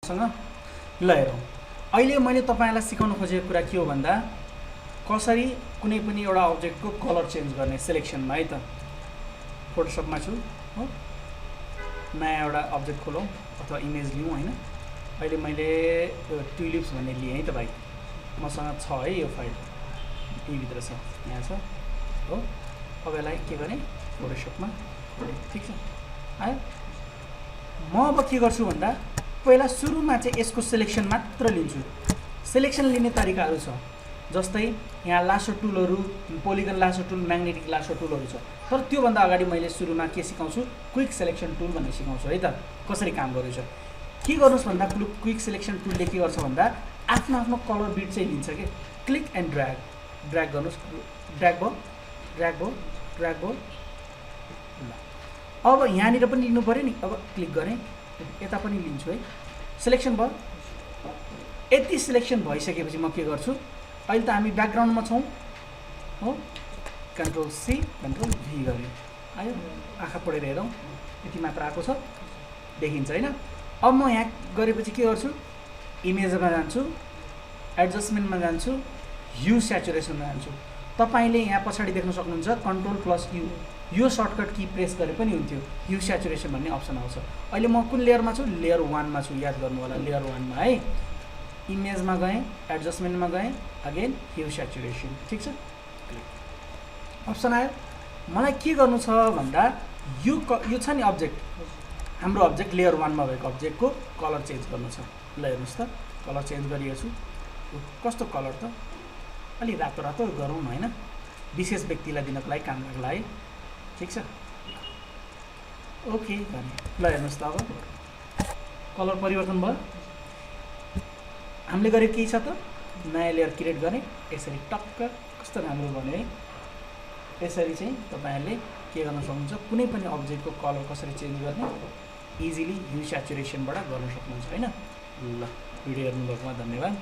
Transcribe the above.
मसँग ल हेरौँ अहिले मैले तपाईहरुलाई सिकाउन खोजेको कुरा के हो भन्दा कसरी कुनै पनि एउटा अब्जेक्टको कलर चेन्ज गर्ने सिलेक्सनमा है त फोटोशपमा छु हो नयाँ एउटा अब्जेक्ट खोलौँ अथवा इमेज लिउँ हैन अहिले मैले ट्युलिप्स भन्ने लिए है त भाइ मसँग छ है यो फाइल यही भित्र छ यहाँ छ हो अब यसलाई के गर्ने फोटोशपमा ठीक छ आयो म अब के गर्छु भन्दा पहिला सुरुमा चाहिँ यसको सिलेक्सन मात्र लिन्छु सिलेक्सन लिने तरिकाहरू छ जस्तै यहाँ लासो टुलहरू पोलिगन लासो टुल म्याग्नेटिक लासो टुलहरू छ तर त्यो भन्दा अगाडि मैले सुरुमा के सिकाउँछु क्विक सिलेक्सन टुल भन्ने सिकाउँछु है त कसरी काम गर्छ के गर्नुस् भन्दा क्विक सिलेक्सन टुलले के गर्छ भन्दा आफ्नो आफ्नो कलर बिट चाहिँ लिन्छ के क्लिक एन्ड ड्र्याग गर्नुस् ड्र्याग भयो अब यहाँनिर पनि लिनु पर्यो नि अब क्लिक गरेँ यता पनि लिन्छु है सिलेक्सन भयो यति सिलेक्सन भइसकेपछि म के गर्छु अहिले त हामी ब्याकग्राउन्डमा छौँ हो कन्ट्रोल सी कन्ट्रोल भी गरेँ आयो आँखा पढेर हेरौँ यति मात्र आएको छ देखिन्छ हैन अब म यहाँ गरेपछि के गर्छु इमेजमा जान्छु एडजस्टमेन्टमा जान्छु ह्यू स्याचुरेसनमा जान्छु तपाईले यहाँ पछाडि देख्न सक्नुहुन्छ control plus you yo shortcut key press गरे पनि हुन्थ्यो ह्यू स्याचुरेसन भन्ने अप्सन आउँछ अहिले म कुन लेयरमा छु लेयर 1 मा छु याद गर्नु होला लेयर 1 मा है इमेजमा गएँ एडजस्टमेन्टमा गएँ अगेन ह्यू स्याचुरेसन ठीक छ अप्सन आयो मलाई के गर्नु छ भन्दा यो छ नि अब्जेक्ट हाम्रो अब्जेक्ट लेयर 1 मा भएको अब्जेक्टको कलर चेन्ज गर्नु छ ल हेर्नुस् त कलर चेन्ज गरिएको छु कस्तो कलर त अलि रातो रातो गरौँ हैन विशेष व्यक्तिलाई दिनको लागि काम लाग्ला है ठीक छ ओके भने ल हेर्नुस् त अब कलर परिवर्तन भयो हामीले गरेको के छ त नयाँ लेयर क्रिएट गर्ने यसरी टक्क कस्तो राम्रो बन्यो है यसरी चाहिँ तपाईहरुले के गर्न सक्नुहुन्छ कुनै पनि अब्जेक्टको कलर कसरी चेन्ज गर्ने इजिली ह्यू स्याचुरेसनबाट गर्न सक्नुहुन्छ हैन ल भिडियो हेर्नुभएकोमा धन्यवाद